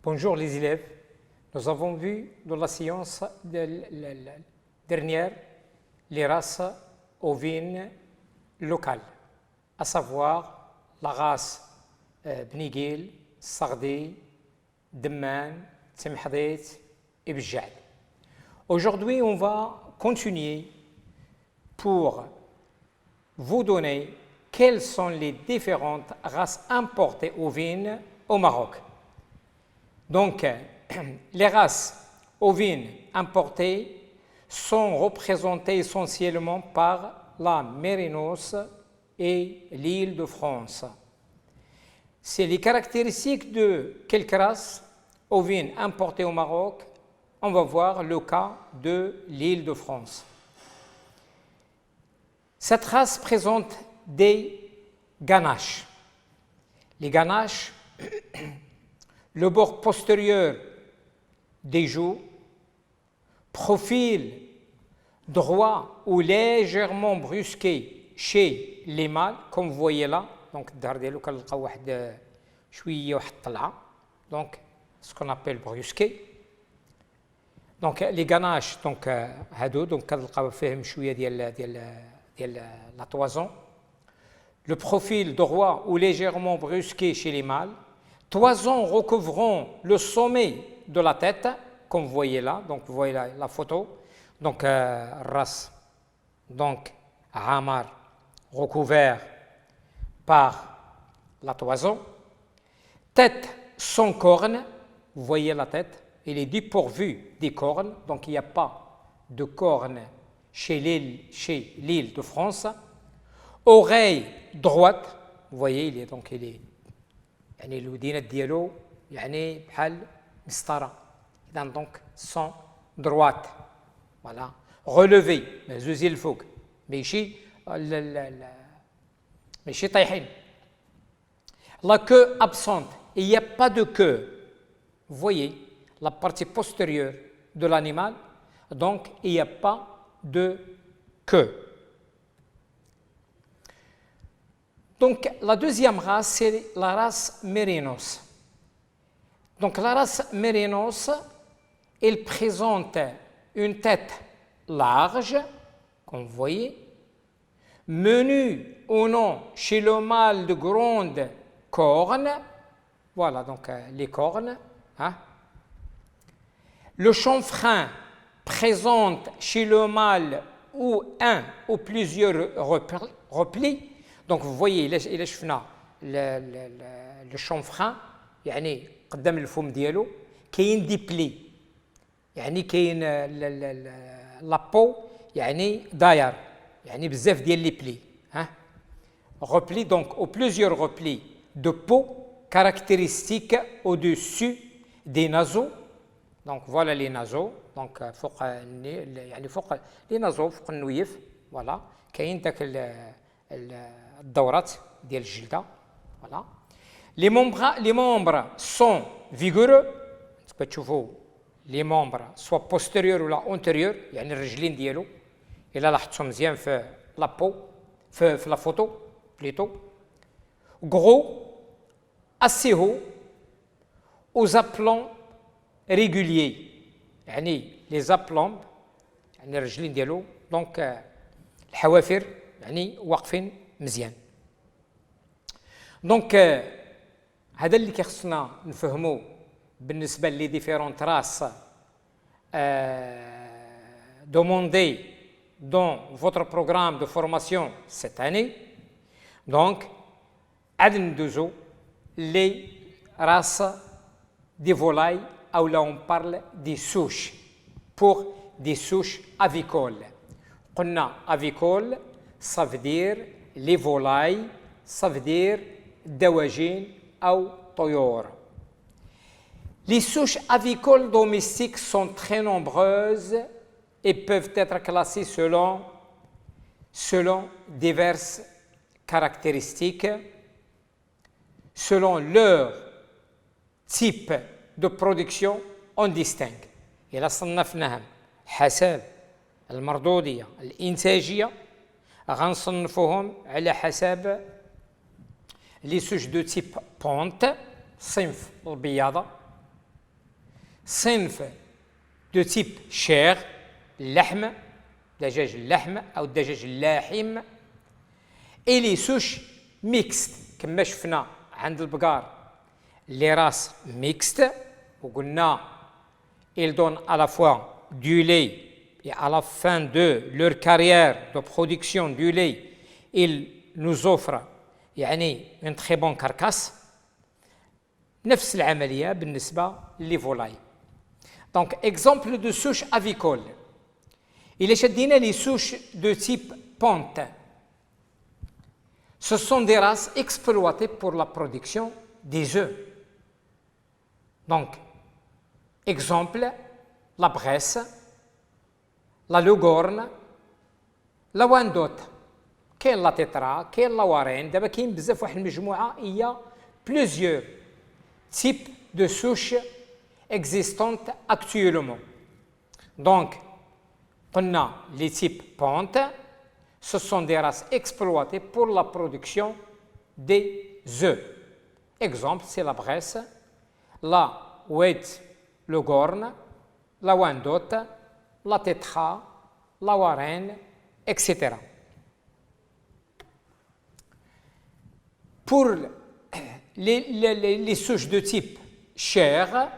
Bonjour les élèves, nous avons vu dans la séance dernière les races ovines locales, à savoir la race Bniguil, Sardi, Demman, Temhdit et Bjal. Aujourd'hui, on va continuer pour vous donner quelles sont les différentes races importées ovines au Maroc. Donc, les races ovines importées sont représentées essentiellement par la Mérinos et l'Île-de-France. C'est les caractéristiques de quelques races ovines importées au Maroc. On va voir le cas de l'Île-de-France. Cette race présente des ganaches. Les ganaches, le bord postérieur des joues, profil droit ou légèrement brusqué chez les mâles, comme vous voyez là. Donc, donc ce qu'on appelle brusqué. Donc, les ganaches, donc, la toison. Le profil droit ou légèrement brusqué chez les mâles. Toison recouvrant le sommet de la tête, comme vous voyez là. Donc, vous voyez la photo. Donc, race. Donc, Hamar recouvert par la toison. Tête sans cornes. Vous voyez la tête. Il est dépourvu des cornes. Donc, il n'y a pas de cornes chez l'Île-de-France. Oreille droite. Vous voyez, il est يعني الودينه ديالو يعني بحال مسطره اذا دونك سون دروات فوالا ريليفي مهزوزين الفوق ماشي طايحين la queue absente il n'y a pas de queue vous voyez la partie postérieure de l'animal donc il n'y a pas de queue. Donc, la deuxième race, c'est la race Mérinos. Donc, la race Mérinos, elle présente une tête large, comme vous voyez, menue ou non chez le mâle de grandes cornes. Voilà, donc les cornes. Hein. Le chanfrein présente chez le mâle ou un ou plusieurs replis. Donc vous voyez إلا شفنا le chanfrein يعني قدام الفم ديالو كاين دي بلي يعني كاين لابو يعني داير يعني بزاف ديال لي بلي ها repli donc ou plusieurs replis de peau caractéristiques au-dessus des naseaux donc voilà les naseaux donc فوق يعني فوق les naseaux فوق النويف voilà كاين داك الدورات ديال الجلده فوالا لي membres sont vigoureux كتشوفوا لي membres soit postérieur ولا antérieur يعني الرجلين ديالو الا لاحظتوا مزيان في لابو في لا فوتو بليتو gros assez haut aux aplomb réguliers يعني les aplomb يعني الرجلين ديالو دونك الحوافر يعني واقفين مزيان دونك هذا اللي كيخصنا نفهموا بالنسبه لي ديفيرونت راس demandées dans votre programme de formation cette année donc عاد ندوزو les races des volailles ou là on parle des souches pour des souches avicoles قلنا avicole ça veut dire les volailles, ça veut dire دواجين أو طيور. Les souches avicoles domestiques sont très nombreuses et peuvent être classées selon diverses caractéristiques, selon leur type de production on distingue. إلا صنفناهم حسب المردودية الإنتاجية غنصنفوهم على حسب لي سوج دو تيب بونت صنف البياضة صنف de type chair اللحم دجاج اللحم أو الدجاج اللاحم et les souches mixtes كما شفنا عند البقار les races mixtes وقلنا ils donnent à la fois du lait et à la fin de leur carrière de production du lait ils nous offrent يعني une très bonne carcasse نفس العملية بالنسبة للفولاي. Donc exemple de souche avicole. Il شدينا les souches de type ponte. Ce sont des races exploitées pour la production des œufs. Donc exemple la Bresse, la Lugorne, la Wyandotte. كاين لا تترا كاين لا وارين دابا كاين بزاف واحد المجموعة هي plusieurs types de souches existantes actuellement. Donc, on a les types ponte, ce sont des races exploitées pour la production des œufs. Exemple, c'est la Bresse, la Oued Lugorne, la Wyandotte, la Tetra, la Warenne, etc. Pour les souches de type chair,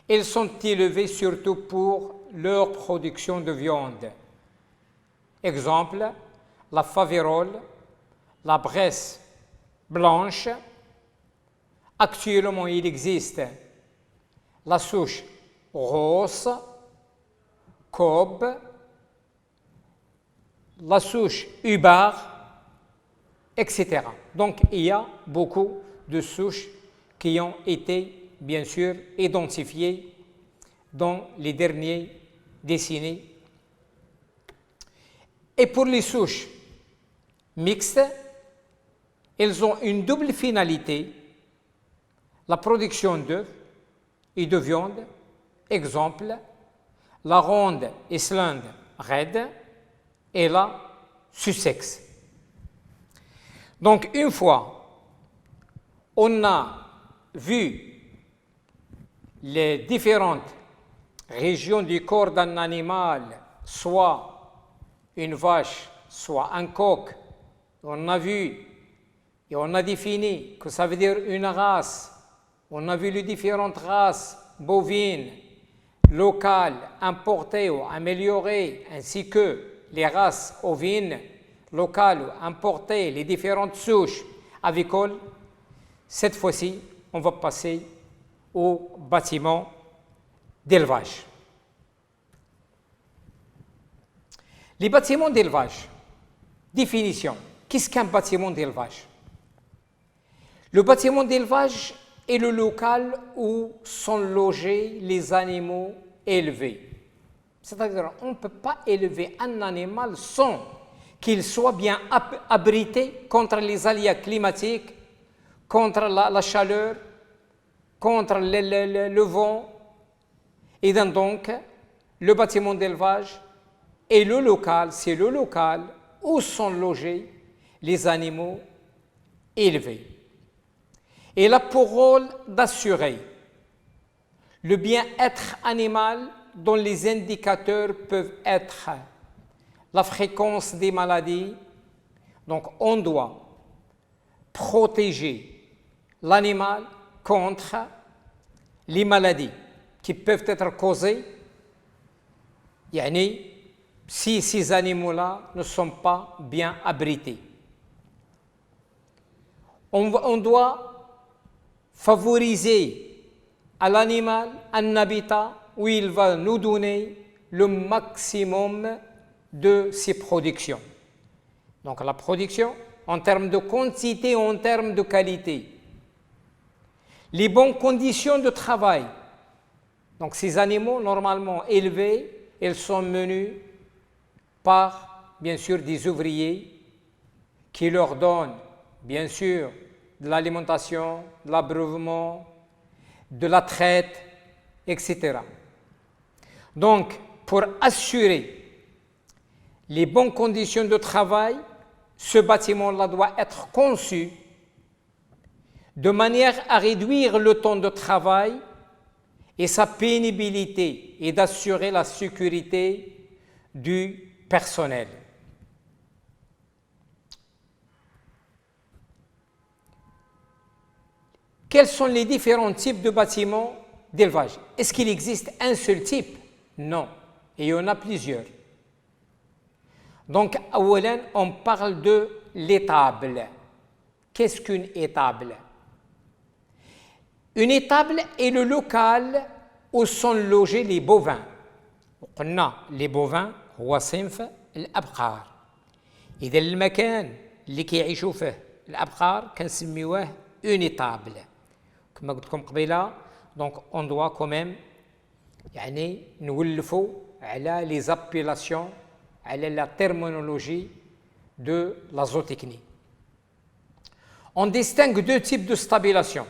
elles sont élevées surtout pour leur production de viande. Exemple, la Faverolles, la Bresse blanche. Actuellement, il existe la souche rose, Cobb, la souche Hubbard, etc. Donc, il y a beaucoup de souches qui ont été, bien sûr, identifiées dans les dernières décennies. Et pour les souches mixtes, elles ont une double finalité, la production d'œufs et de viande. Exemple, la ronde Islande Red et la Sussex. Donc, une fois on a vu les différentes régions du corps d'un animal, soit une vache, soit un coq, on a vu et on a défini que ça veut dire une race, on a vu les différentes races bovines, locales, importées ou améliorées, ainsi que les races ovines, locales ou importées, les différentes souches avicoles. Cette fois-ci, on va passer au bâtiment d'élevage. Les bâtiments d'élevage. Définition. Qu'est-ce qu'un bâtiment d'élevage? Le bâtiment d'élevage est le local où sont logés les animaux élevés. C'est-à-dire qu'on ne peut pas élever un animal sans qu'il soit bien abrité contre les aléas climatiques, contre la chaleur, contre le vent. Et donc, le bâtiment d'élevage est le local, c'est le local où sont logés les animaux élevés. Il a pour rôle d'assurer le bien-être animal dont les indicateurs peuvent être la fréquence des maladies. Donc, on doit protéger l'animal contre les maladies qui peuvent être causées, si ces animaux-là ne sont pas bien abrités. On doit favoriser à l'animal un habitat où il va nous donner le maximum de ses productions. Donc la production en termes de quantité, en termes de qualité. Les bonnes conditions de travail. Donc ces animaux normalement élevés, ils sont menus par, bien sûr, des ouvriers qui leur donnent, bien sûr, de l'alimentation, de l'abreuvement, de la traite, etc. Donc, pour assurer les bonnes conditions de travail, ce bâtiment-là doit être conçu de manière à réduire le temps de travail et sa pénibilité et d'assurer la sécurité du personnel. Quels sont les différents types de bâtiments d'élevage? Est-ce qu'il existe un seul type? Non, et il y en a plusieurs. Donc, on parle de l'étable. Qu'est-ce qu'une étable? Une étable est le local où sont logés les bovins. قلنا les bovins هو صنف الأبقار. إذا المكان اللي كيعيشوا فيه الأبقار كنسميوه une étable. كما قلت لكم قبيله دونك اون دوا كوميم يعني نولفوا على لي زابيلاسيون على لا terminologie de la zootechnie. On distingue deux types de stabulation.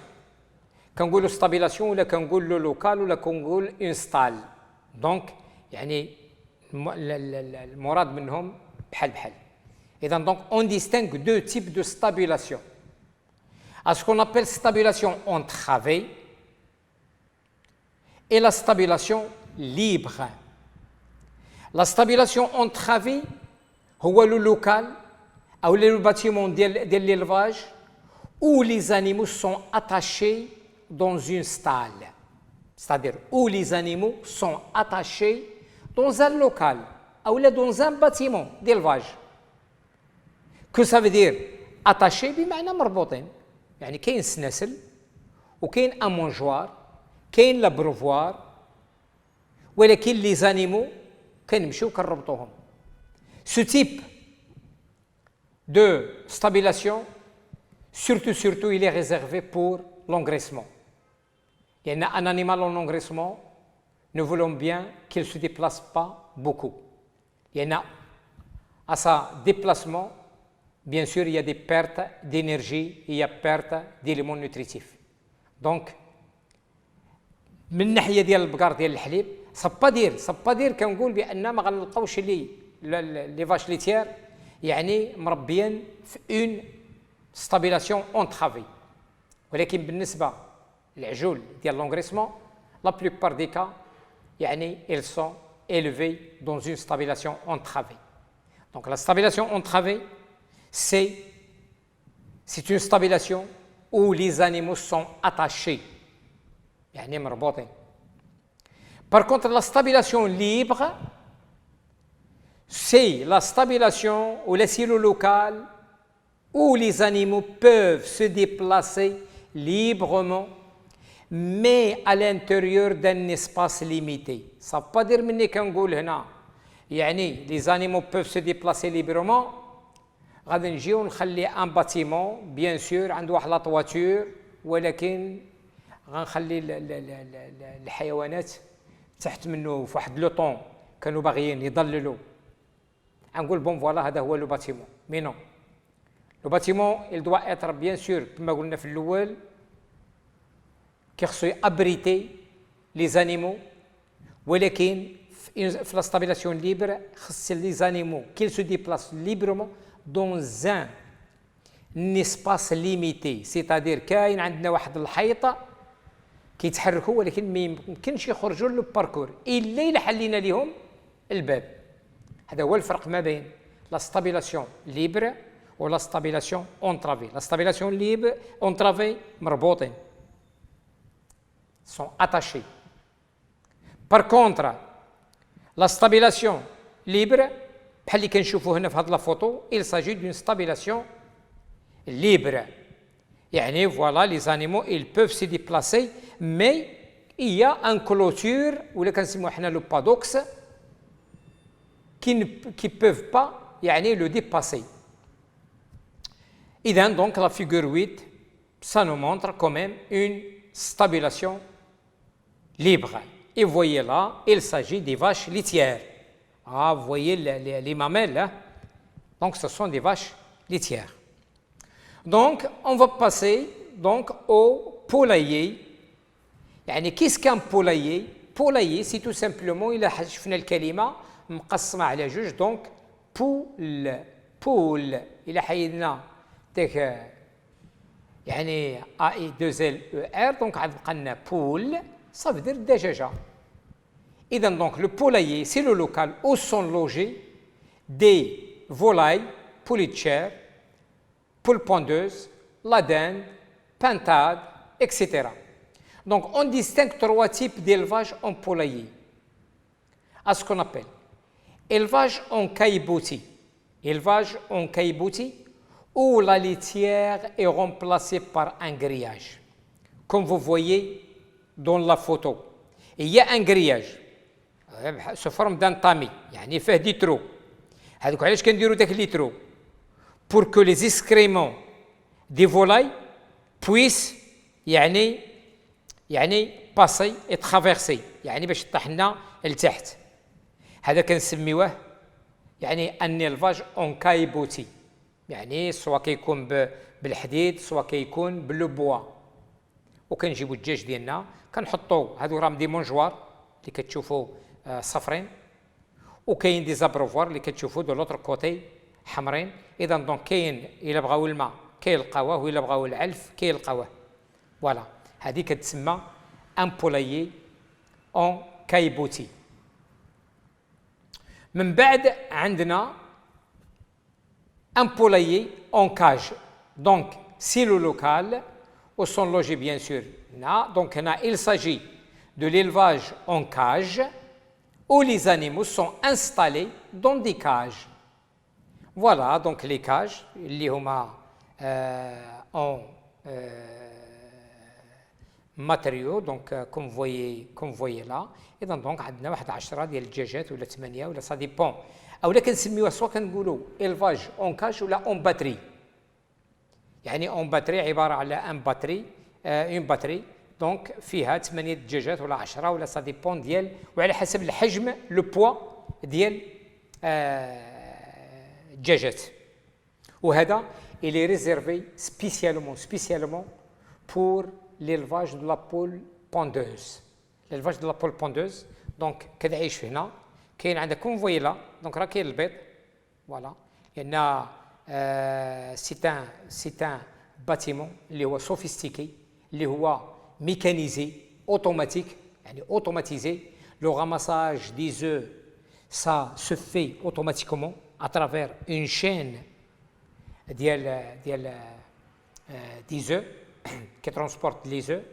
كنقولوا stabulation ولا كنقولوا لوكال ولا كنقول انستال. دونك يعني المراد منهم بحال بحال. إذا donc on distingue deux types de stabulation. À ce qu'on appelle stabulation entravée et la stabulation libre. La stabulation entravée هو le local ou le bâtiment de l'élevage où les animaux sont attachés dans une stalle. C'est-à-dire où les animaux sont attachés dans un local ou dans un bâtiment d'élevage. Que ça veut dire attaché بمعنى مربوطين. يعني كاين سناسل وكاين امونجوار كاين لابروفوار ولكن لي زانيمو كنمشيو كنربطوهم. Ce type de stabulation surtout il est réservé pour l'engraissement. Il y a un animal en engraissement, nous voulons bien qu'il ne se déplace pas beaucoup. Il y en a à sa déplacement. Bien sûr, il y a des pertes d'énergie, il y a perte d'éléments nutritifs. Donc, من الناحية ديال البقر ديال الحليب صا دير كنقول بأن ما غنلقاوش لي فاش ليتير يعني مربيين في اون ستابيلاسيون اونترافي. ولكن بالنسبة للعجول ديال لونغريسمون لا بلوبار دي كا يعني elles sont élevées dans une stabilisation entravée. Donc la stabilisation entravée c'est une stabilisation où les animaux sont attachés. يعني مربوطين. Par contre, la stabilisation libre, c'est la stabilisation ou le silo local où les animaux peuvent se déplacer librement, mais à l'intérieur d'un espace limité. Ça ne veut pas dire مني كنقول هنا يعني les animaux peuvent se déplacer librement. غادي نجيو نخلي ان باتيمون بيان سور عنده واحد لا طواتور ولكن غنخلي الحيوانات تحت منه في واحد لو طون كانوا باغيين يضللوا. نقول بون فوالا هذا هو لو باتيمون مي نو لو باتيمون il doit être bien sûr كما قلنا في الاول كيخصو ابريتي لي زانيمو ولكن في لا ستابيلاسيون ليبر خص لي زانيمو كيل سو ديبلاس ليبرمون dans un espace limité, c'est-à-dire كاين عندنا واحد الحيطه كيتحركوا ولكن ما يمكنش يخرجوا للباركور الا الا حلينا لهم الباب. هذا هو الفرق ما بين لا ستابيلاسيون ليبر ولا ستابيلاسيون اونترافي. لا ستابيلاسيون ليبر اونترافي مربوطين sont attachés. Par contre la stabilisation libre بحال اللي كنشوفوا هنا في هذه لا فوتو il s'agit d'une stabilisation libre. يعني voilà les animaux ils peuvent se déplacer mais il y a un clôture ولا كنسميوه حنا لو بادوكس qui peuvent pas يعني le dépasser. إذا donc la figure 8 ça nous montre quand même une stabilisation libre. Et vous voyez là il s'agit des vaches laitières. Ah, vous voyez les mamelles, hein? Donc ce sont des vaches laitières. Donc on va passer donc au poulailler. يعني qu'est-ce qu'un poulailler? Poulailler c'est tout simplement il a شفنا الكلمة مقسمة على جوج donc poule إلى حيدنا ديك يعني A I 2 L E R donc عاد بقى لنا poule ça veut dire دجاجة. إذا donc le poulailler, c'est le local où sont logés des volailles, pouletières, poules pondeuses, la dinde, pintade, etc. Donc on distingue 3 types d'élevage en poulailler. À ce qu'on appelle élevage en caillebotis. Élevage en caillebotis où la litière est remplacée par un grillage. Comme vous voyez dans la photo. Il y a un grillage sous forme d'un tamis, يعني فيه دي ترو. هذوك علاش كنديروا داك لي ترو pour que les excréments des volailles puissent يعني passer et traverser يعني باش تطيح لنا لتحت. هذا كنسميوه يعني ان élevage en caillebotis يعني سواء كيكون بالحديد سواء كيكون بالبوا. وكنجيبوا الدجاج ديالنا كنحطوا هذو راهم دي مونجوار اللي كتشوفوا صفرين وكاين دي زابروفوار اللي كتشوفوا دو لوتر كوتي حمرين. اذا دونك كاين الا بغاو الماء كيلقاوه والا بغاو العلف كيلقاوه. فوالا هذه كتسمى ان بولايي اون كايبوتي. من بعد عندنا un poulailler en cage. Donc, c'est le local où sont logés bien sûr. Donc, il s'agit de l'élevage en cage où les animaux sont installés dans des cages. Voilà, donc les cages, اللي هما en matériaux, donc comme vous voyez là. Et donc, عندنا واحد 10 ديال الدجاجات ولا 8 ولا ça dépend. أو كنسميوها سواء كنقولوا élevage en cage ولا en batterie. يعني en batterie عبارة على une batterie donc فيها 8 دجاجات ولا 10 ولا ça dépend ديال وعلى حسب الحجم لو بوا ديال الدجاجات. وهذا il est réservé spécialement pour l'élevage de la poule pondeuse. L'élevage de la poule pondeuse donc كتعيش هنا كاين عندك كوم فوي لا دونك راه كاين البيض فوالا لان سي ان باتيمون اللي هو سوفيستيكي اللي هو ميكانيزي اوتوماتيك يعني اوتوماتيزي لو راماساج دي زو ça se fait automatiquement à travers une chaîne ديال des œufs qui transporte les œufs.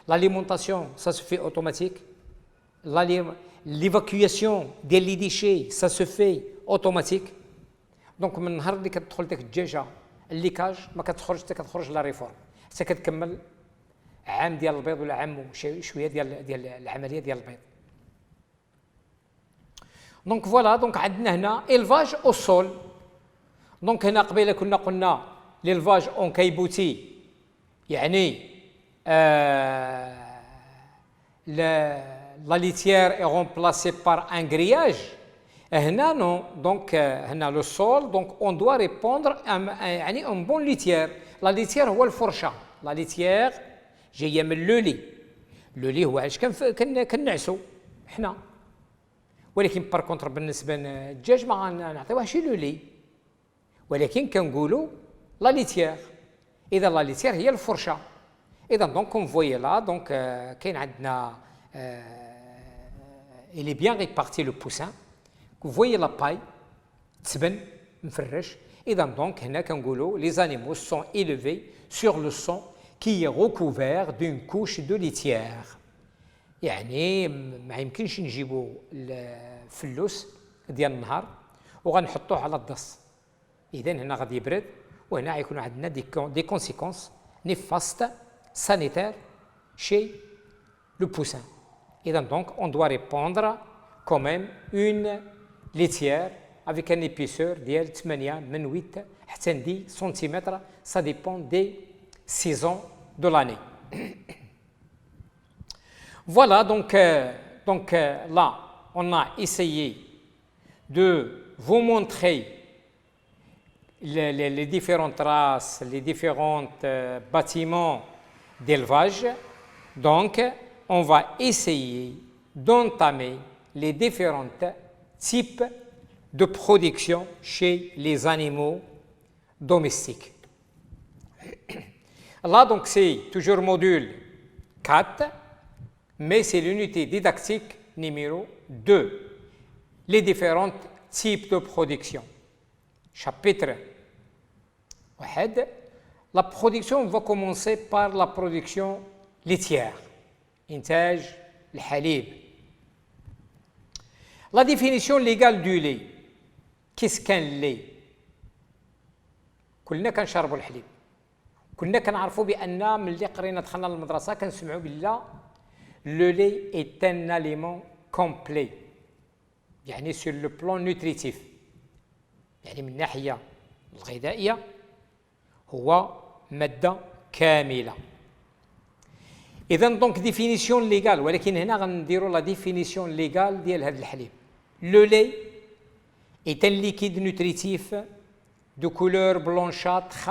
L'alimentation ça se fait automatique. L'évacuation des déchets ça se fait automatique. دونك من النهار اللي كتدخل ديك الدجاجه اللي كاج ما كتخرج حتى كتخرج لا ريفورم حتى كتكمل عام ديال البيض ولا عام شويه ديال العمليه ديال البيض. دونك فوالا دونك عندنا هنا élevage au sol. دونك هنا قبيله كنا قلنا l'élevage en caillebotis يعني la litière est remplacée par un grillage. هنا non donc هنا le sol donc on doit répondre يعني un bon litière. la litière هو الفرشه. la litière جايه من لو لي هو علاش كنعسو حنا ولكن بار كونتر بالنسبه للدجاج ما نعطيوهش لو لي ولكن كنقولوا لا ليتيير. اذا لا ليتيير هي الفرشه. اذا دونك كوم فويي لا دونك كاين عندنا il est bien réparti le poussin. vous voyez la paille تسبن مفرش. اذا دونك هنا كنقولوا les animaux sont élevés sur le son qui est recouvert d'une couche de litière. يعني ما يمكنش نجيبوا الفلوس ديال النهار وغنحطوه على الضص. اذا هنا غادي يبرد وهنا غيكون عندنا دي كونسيكونس néfastes sanitaires chez le poussin. اذا donc on doit répondre quand même une litière avec un épaisseur ديال 8 من 8 حتى 10 سنتيمتر. ça dépend des saisons de l'année. Voilà, donc là, on a essayé de vous montrer les différentes races, les différents bâtiments d'élevage. Donc, on va essayer d'entamer les différents types de production chez les animaux domestiques. Là, donc, c'est toujours module 4. mais c'est l'unité didactique numéro 2, les différents types de production. Chapitre 1, la production va commencer par la production laitière, إنتاج الحليب. La définition légale du lait. Qu'est-ce qu'un lait؟ كلنا كنشربوا الحليب، كلنا كنعرفوا بأن ملي قرينا دخلنا للمدرسة كنسمعوا بلا le lait est un aliment complet، يعني sur le plan nutritif، يعني من الناحية الغذائية هو مادة كاملة. إذا دونك ديفينيسيون ليغال، ولكن هنا غنديروا لا ديفينيسيون ليغال ديال هذا الحليب. Le lait est un liquide nutritif de couleur blanchâtre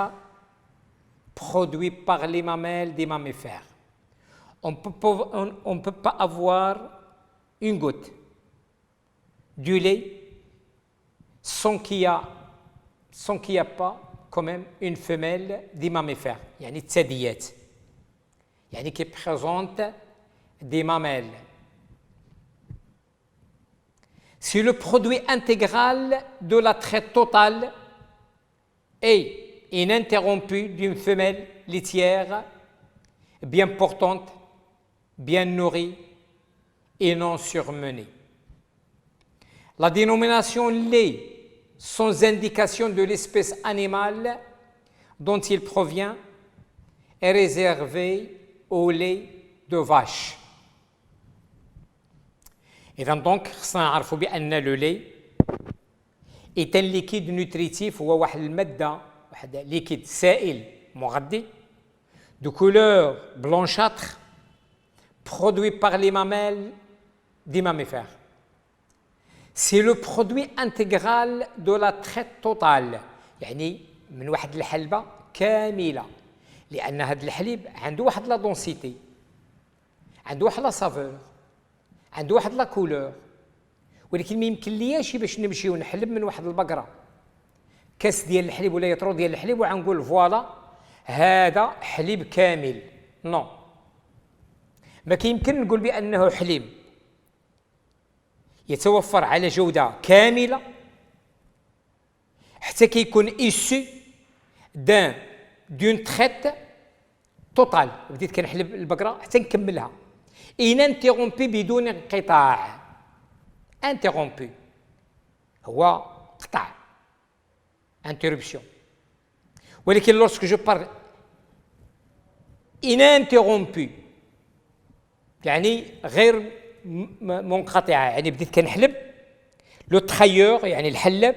produit par les mamelles des mammifères. On ne peut pas avoir une goutte du lait sans qu'il y a pas quand même une femelle des mammifères, يعني الثدييات، يعني qui présente des mamelles. C'est le produit intégral de la traite totale et ininterrompue d'une femelle laitière bien portante, bien nourrie et non surmenée. La dénomination lait sans indication de l'espèce animale dont il provient est réservée au lait de vache. إذا دونك خصنا نعرفوا بأن لو لي est un liquide nutritif، هو واحد المادة، واحد ليكيد سائل مغذي de couleur blanchâtre produit par les mamelles des mammifères. C'est le produit intégral de la traite totale، يعني من واحد الحلبة كاملة، لأن هذا الحليب عنده واحد لا دونسيتي، عنده واحد لا سافور، عنده واحد لا كولور، ولكن ما يمكن لياش باش نمشي ونحلب من واحد البقرة كاس ديال الحليب ولا يطرو ديال الحليب وعنقول فوالا هذا حليب كامل. نو، ما كيمكن نقول بأنه حليب يتوفر على جودة كاملة حتى كيكون issu d'une traite totale. بديت كنحلب البقرة حتى نكملها ininterrompu بدون انقطاع. interrompu هو قطع، interruption. ولكن lorsque je parle ininterrompu يعني غير منقطعة، يعني بديت كنحلب لو تخيور يعني الحلب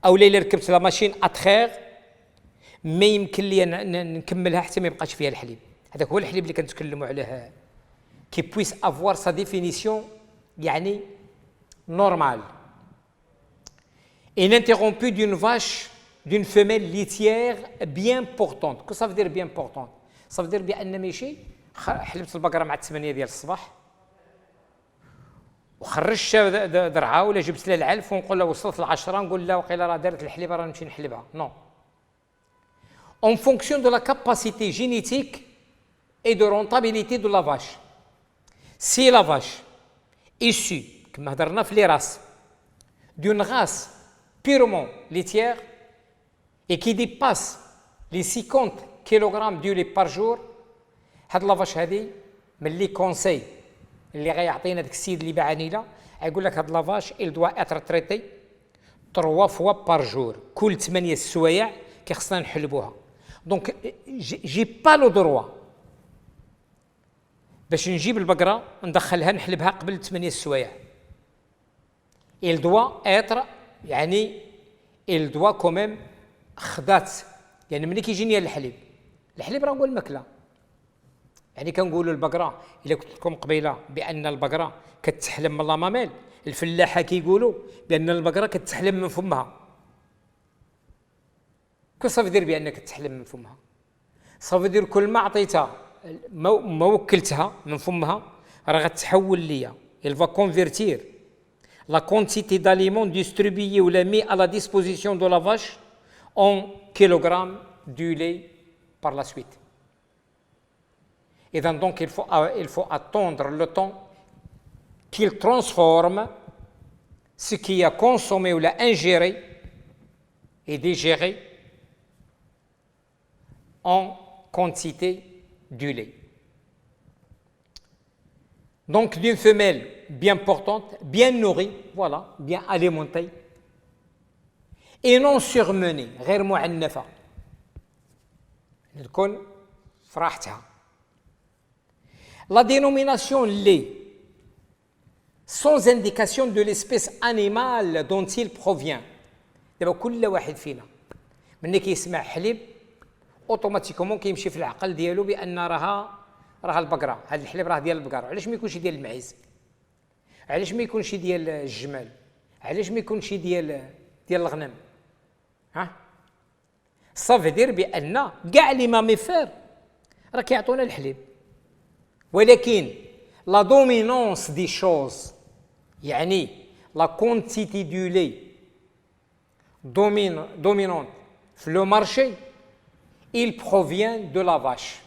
او الا ركبت لا ماشين اتخير ما يمكن لي نكملها حتى ما يبقاش فيها الحليب. هذاك هو الحليب اللي كنتكلموا عليه qui puisse avoir sa définition يعني normale. Ininterrompu d'une vache, d'une femelle laitière bien portante. Que ça veut dire bien portante؟ ça veut dire بأن ماشي حلبت البقرة مع 8 ديال الصباح وخرجت درعها ولا جبت لها العلف ونقول لها وصلت ل10 نقول لها وقيلا راه دارت الحليبة راه نمشي نحلبها. نو. En fonction de la capacité génétique et de rentabilité de la vache. Si la vache issue, كما هضرنا في لي راس، d'une race purement laitière et qui dépasse les 50 kg de lait par jour، هاد لافاش هادي من لي كونساي اللي غيعطينا داك السيد اللي باعاني له، غيقول لك هاد لافاش il doit être traité 3 fois par jour، كل 8 السوايع كيخصنا نحلبوها. دونك جي با لو دروا باش نجيب البقرة ندخلها نحلبها قبل 8 السوايع. il doit être يعني il doit quand même خدات، يعني ملي كيجيني الحليب راه هو الماكله. يعني كنقولوا البقرة، إلا قلت لكم قبيله بأن البقرة كتحلم من لا ماميل، الفلاحة كيقولوا بأن البقرة كتحلم من فمها. كو صافي دير بأنك كتحلم من فمها؟ صافي دير كل ما عطيتها ما وكلتها من فمها راه غتحول ليا. il va convertir la quantité d'aliments distribués ou mis à la disposition de la vache en kilogrammes du lait par la suite. Et donc il faut attendre le temps qu'il transforme ce qui a consommé ou l'a ingéré et digéré en quantité du lait. Donc d'une femelle bien portante, bien nourrie, voilà, bien alimentée, et non surmenée, غير معنفة. تكون في راحتها. La dénomination lait, sans indication de l'espèce animale dont il provient. دابا كل واحد فينا ملي كيسمع حليب اوتوماتيكومون كيمشي في العقل ديالو بان راها البقره، هذا الحليب راه ديال البقره. علاش ما يكونش ديال المعيز؟ علاش ما يكونش ديال الجمال؟ علاش ما يكونش ديال الغنم؟ ها صافي دير بان كاع لي ماميفير راه كيعطونا الحليب، ولكن لا دومينونس دي شوز، يعني لا كونتيتي دو لي dominante sur le marché, il provient de la vache.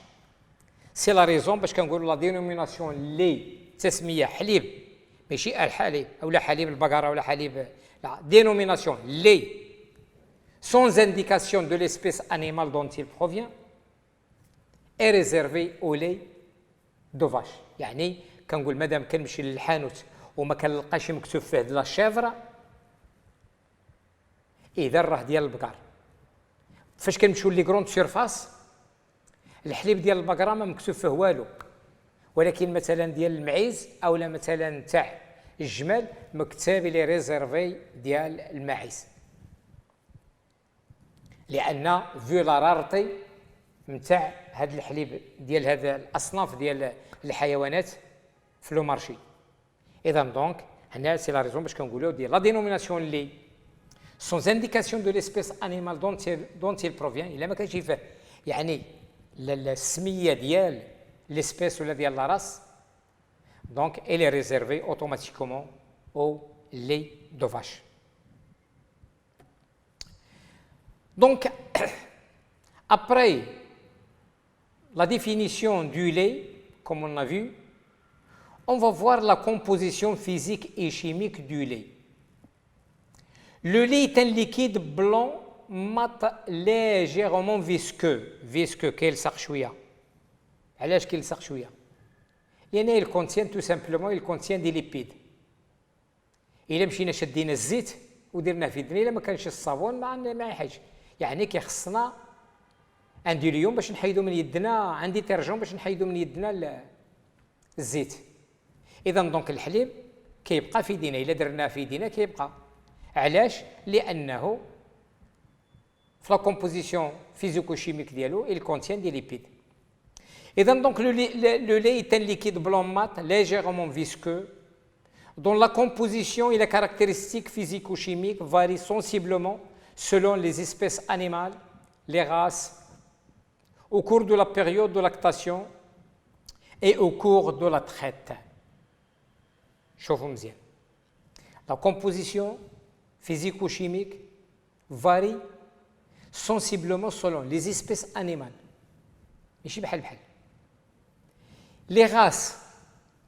C'est la raison parce qu'on la dénomination lait تسمية حليب ماشي الحليب أو لا حليب البقرة ولا حليب، la dénomination lait sans indication de l'espèce animale dont il provient est réservée au lait de vache. يعني كنقول مادام كنمشي للحانوت وما كنلقاش مكتوب فيه د لا شيفر إذا راه ديال البقر. فاش كنمشيو لي كروند سيرفاس الحليب ديال البقره ما مكتوب فيه والو، ولكن مثلا ديال المعيز او لا مثلا تاع الجمال مكتاب لي ريزيرفي ديال الماعز، لان فيو لا رارتي نتاع هذا الحليب ديال هذا الاصناف ديال الحيوانات في لو مارشي. اذا دونك هنا سي لا ريزون باش كنقولوا ديال لا دينوميناسيون لي sans indication de l'espèce animale dont il provient. إلا ما كانش فيه يعني السمية ديال l'espèce ولا ديال la race, donc elle est réservée automatiquement au lait de vache. Donc après la définition du lait, comme on a vu, on va voir la composition physique et chimique du lait. Le lait est un liquide blanc mat légèrement visqueux كيلصق شويه. علاش كيلصق شويه؟ لأن il contient tout simplement il contient des lipides. إلا مشينا شدينا الزيت ودرناه في يدنا، إلا ما كانش الصابون ما يحيدش، يعني كيخصنا ان ديليوم باش نحيدو من يدنا، عندي ديترجون باش نحيدو من يدنا الزيت. إذا دونك الحليب كيبقى في يدينا، إلا درناه في يدينا كيبقى. علاش؟ لأنه في لا كومبوزيسيون فيزيكو-chimique ديالو il contient des lipides. إذا donc le lait est un liquide blanc mat légèrement visqueux dont la composition et les caractéristiques physico-chimiques varient sensiblement selon les espèces animales, les races, au cours de la période de lactation et au cours de la traite. شوفوا مزيان. La composition physico-chimique varie sensiblement selon les espèces animales. ماشي بحال les races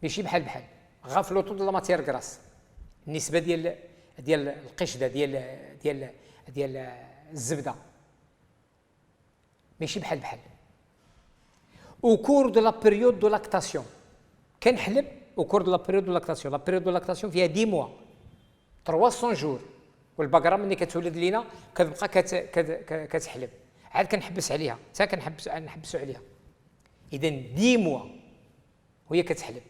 ماشي بحال غافلوطو د لا ماتير غراس، النسبه ديال القشده ديال الزبده ماشي بحال au cours de la période de lactation. كنحلب au cours de la période de lactation. La période de lactation فيها 10 mois 300 jours، والبقره ملي كتولد لينا كتبقى كتحلب، عاد كنحبس عليها حتى نحبسوا عليها. اذا 10 موا وهي كتحلب.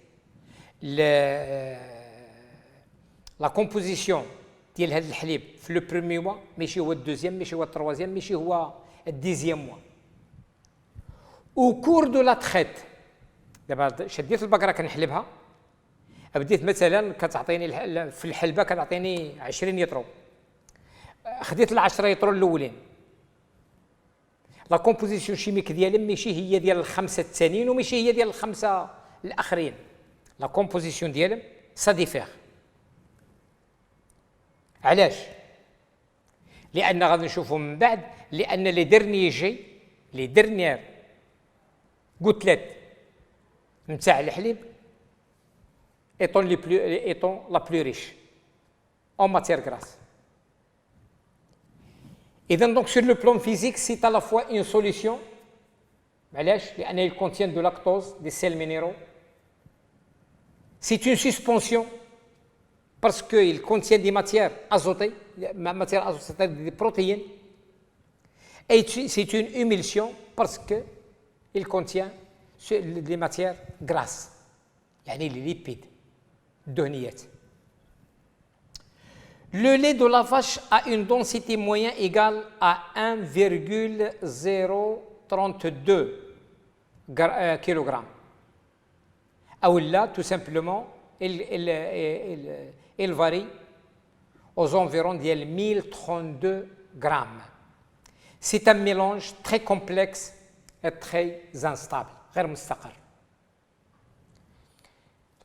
لا كومبوزيسيون ديال هذا الحليب في لو بروميي موا ماشي هو الدوزيام، ماشي هو التروازيام، ماشي هو الديزيام موا. او كور دو لا تريت، دابا شديت البقره كنحلبها، بديت مثلا كتعطيني في الحلبه كتعطيني 20 يطرو، خديت ال10 يطرو الاولين، لا كومبوزيسيون شيميك ديالهم ماشي هي ديال الخمسه الثانيين وماشي هي ديال الخمسه الاخرين. لا كومبوزيسيون ديالهم سا ديفير. علاش؟ لان غادي نشوفوا من بعد لان لي ديرنيير غوتلات نتاع الحليب étant la plus riche en matière grasse. Et donc sur le plan physique, c'est à la fois une solution, il contient de lactose, des sels minéraux. C'est une suspension parce qu'il contient des matières azotées, c'est-à-dire des protéines. Et c'est une émulsion parce qu'il contient des matières grasses, les lipides, دهنيات. Le lait de la vache a une densité moyenne égale à 1,032 kg. Ou là, tout simplement, il varie aux environs de 1032 grammes. C'est un mélange très complexe et très instable. غير مستقر.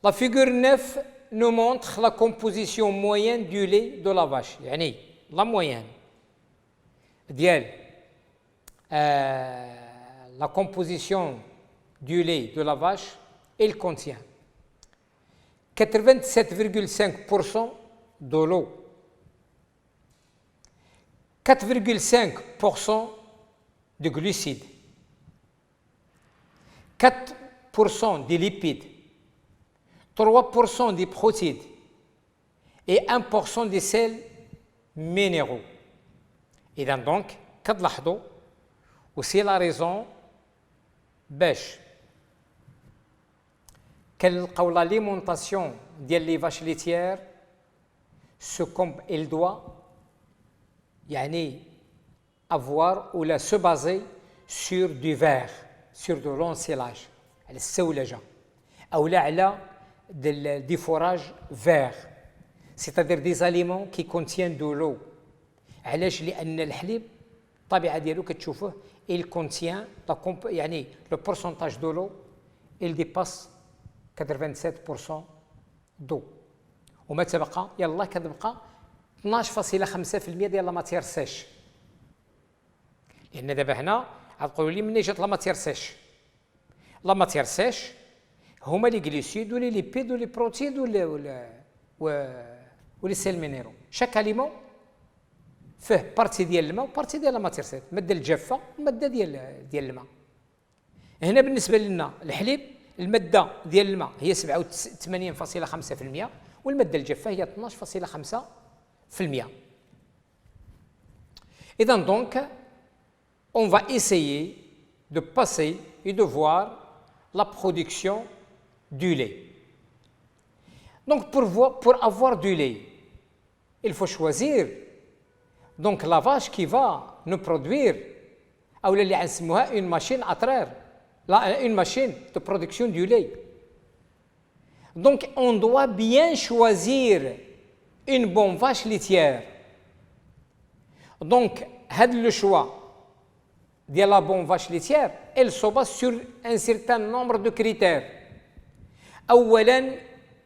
La figure 9 nous montre la composition moyenne du lait de la vache. يعني la moyenne ديال la composition du lait de la vache, il contient 87,5% de l'eau, 4,5% de glucides, 4% des lipides, 3% des protéines et 1% des sels minéraux. Et donc, كتلاحظوا وسي لا ريزون باش كنلقاو لا ليمونطاسيون ديال لي فاش ليتيير il doit avoir ou se baser sur du verre, sur de l'ensilage, على السولجة أو على des fourrages verts, c'est-à-dire des aliments qui contiennent de l'eau. علاش؟ لأن الحليب الطبيعة ديالو كتشوفوه il contient le pourcentage de l'eau il dépasse 87% d'eau وما تبقى يلا كتبقى 12.5% ديال لا ماتير سيش. لأن دابا هنا غتقولوا لي منين جات لا ماتير سيش؟ لا ماتير سيش هما لي غليسيد ولي ليبيد ولي بروتيد ولي سيل مينيرو. شاك اليمون فيه بارتي ديال الماء وبارتي ديال لا ماتير سيل، ماده الجافه وماده ديال الماء. هنا بالنسبه لنا الحليب الماده ديال الماء هي 87.5% والماده الجافه هي 12.5%. اذا دونك on va essayer de passer et de voir la production du lait. Donc pour avoir du lait, il faut choisir donc la vache qui va nous produire ou une machine à traire, une machine de production du lait. Donc on doit bien choisir une bonne vache laitière. Donc le choix de la bonne vache laitière, elle se base sur un certain nombre de critères.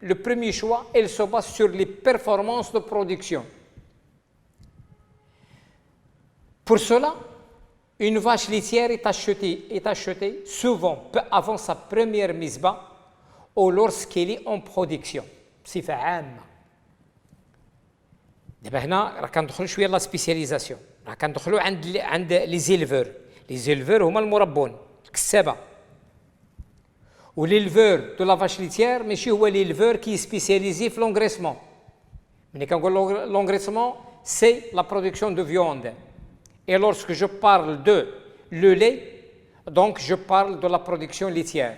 Le premier choix, elle se base sur les performances de production. Pour cela, une vache laitière est achetée souvent peu avant sa première mise bas ou lorsqu'elle est en production. بصفة عامة. دابا هنا راه كندخلوا شويه لا سبيسياليزاسيون، راه كندخلوا عند لي زيلفور. لي زيلفور هما المربون الكسابه. وليلفور دو لا فاش ليتيير ماشي هو ليلفور كي سبيسياليزي في لونغريسمون. ملي كنقول لونغريسمون سي لا برودكسيون دو فيوند. Et lorsque je parle de le lait, donc je parle de la production laitière.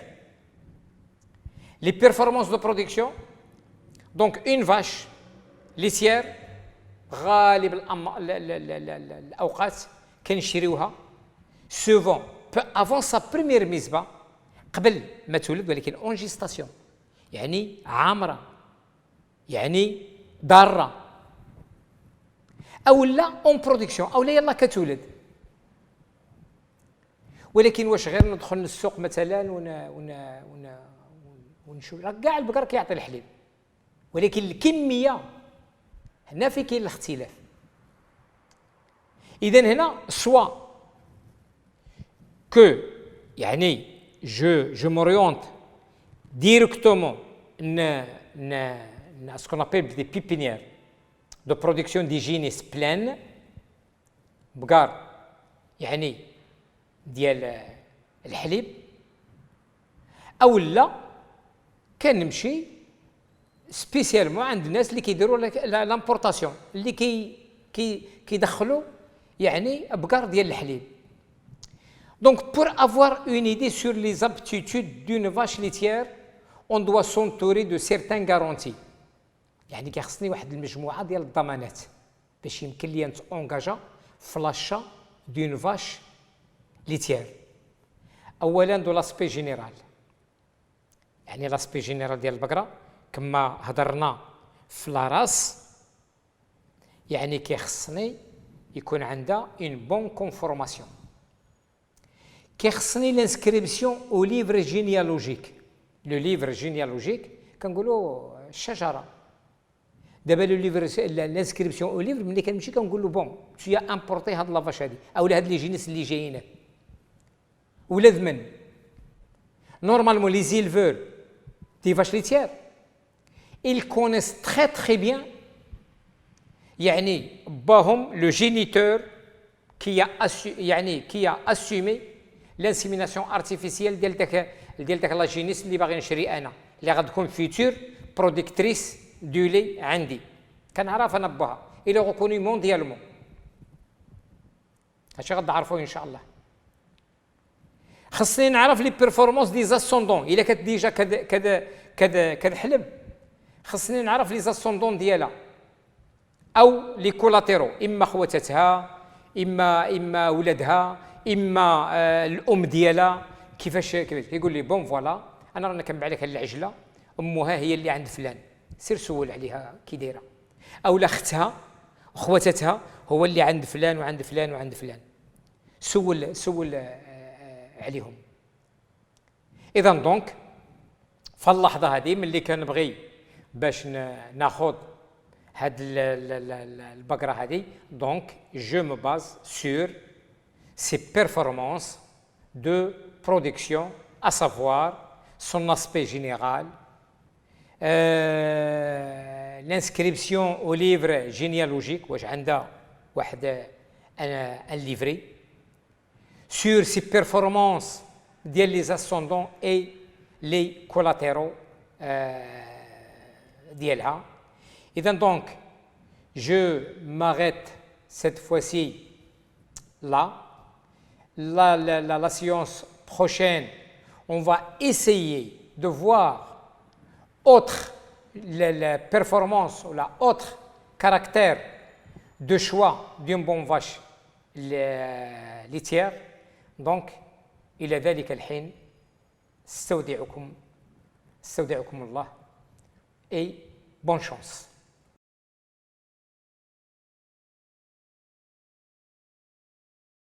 Les performances de production, donc une vache laitière, غالب الأوقات كنشريوها souvent avant sa première mise bas قبل ما تولد ولكن en gestation عامرة ضارة أو لا اون برودكسيون أو لا يلا كتولد. ولكن واش غير ندخل للسوق مثلا ونشوف كاع البقر كيعطي الحليب، ولكن الكميه هنا في كاين الاختلاف. اذا هنا سوا que je m'oriente directement ce qu'on appelle des pépinières de production d'hygiénistes pleines بقار يعني ديال الحليب او لا كنمشي سبيسيالمون عند الناس اللي كيديروا لامبورطاسيون اللي كيدخلوا يعني بقار ديال الحليب. Donc pour avoir une idée sur les aptitudes d'une vache laitière, on doit s'entourer de certaines garanties. يعني كيخصني واحد المجموعه ديال الضمانات باش يمكن لي نتونجاجا في لاشا دون فاش ليتير. اولا دو لاسبي جينيرال، يعني لاسبي جينيرال ديال البقره كما هضرنا في لاراس، يعني كيخصني يكون عندها اون بون كونفورماسيون. كيخصني لانسكريبسيون او ليفر جينيالوجيك. لو ليفر جينيالوجيك كنقولوا الشجره. دابا لو ليفر لانسكريبسيون او ليفر ملي كنمشي كنقول له بون tu as importé هاد لافاش هادي اولا هاد لي جينيس اللي جايين ولاد من نورمالمون لي زيلفور دي vaches laitières ils connaissent très très bien يعني باهم لو جينيتور qui a assumé l'insémination artificielle ديال داك لا جينيس اللي باغي نشري انا اللي غتكون فيتور برودكتريس دو لي عندي كنعرف انا باها الى غوكوني مونديالمون. هادشي غتعرفوه ان شاء الله. خصني نعرف لي بيرفورمانس دي زاسوندون الا كانت ديجا كذا حلب، خصني نعرف لي زاسوندون ديالها او لي كولاتيرو، اما خواتاتها اما ولادها اما الام ديالها. كيفاش كيقول لي بون فوالا انا رانا كنبيع لك هاد العجله امها هي اللي عند فلان، سير سول عليها كي دايره، او لا اختها وخواتاتها هو اللي عند فلان وعند فلان وعند فلان، سول عليهم. اذا دونك في اللحظه هذه ملي كنبغي باش ناخذ هاد البقره هذه، دونك جو مو باز سور سي بيرفورمانس دو برودكسيون à savoir son aspect général, l'inscription au livre généalogique واش عندها واحد un livret sur ses performances ديال les ascendants et les collatéraux ديالها. إذا donc je m'arrête cette fois-ci là. La séance prochaine, on va essayer de voir la performance ou la autre caractère de choix d'une bonne vache laitière. Donc, إلى ذلك الحين استودعكم الله et bonne chance.